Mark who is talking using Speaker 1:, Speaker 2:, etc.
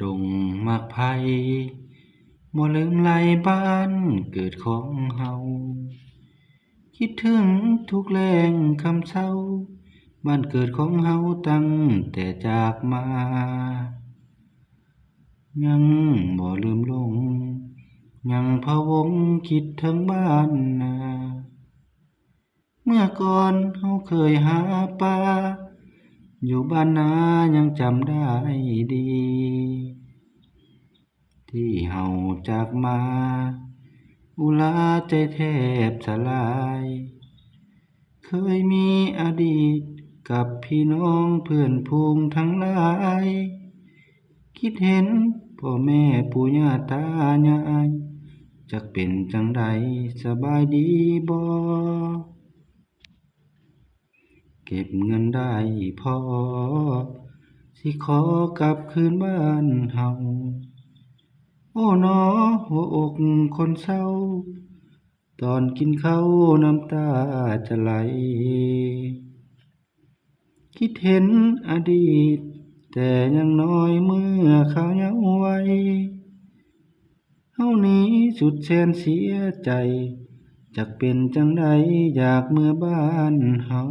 Speaker 1: ดงมักไผ่บ่ลืมไหลบ้านเกิดของเฮาคิดถึงทุกแลงค่ำเช้าบ้านเกิดของเฮาตั้งแต่จากมายังบ่ลืมลงยังพะวงคิดถึงบ้านนาเมื่อก่อนเฮาเคยหาปลาอยู่บ้านนายังจำได้ดีที่เฮาจากมาอุลาใจแทบสลายเคยมีอดีตกับพี่น้องเพื่อนพูงทั้งหลายคิดเห็นพ่อแม่ปู่ย่าตายายจักเป็นจังใดสบายดีบ่เก็บเงินได้พอสิขอกลับคืนบ้านเฮาโอ้หนอหัวอกคนเศร้าตอนกินข้าวน้ำตาจะไหลคิดเห็นอดีตแต่ยังน้อยเมื่อเขายังวัยเฮานี้สุดแสนเสียใจจักเป็นจังใดอยากเมื่อบ้านเฮา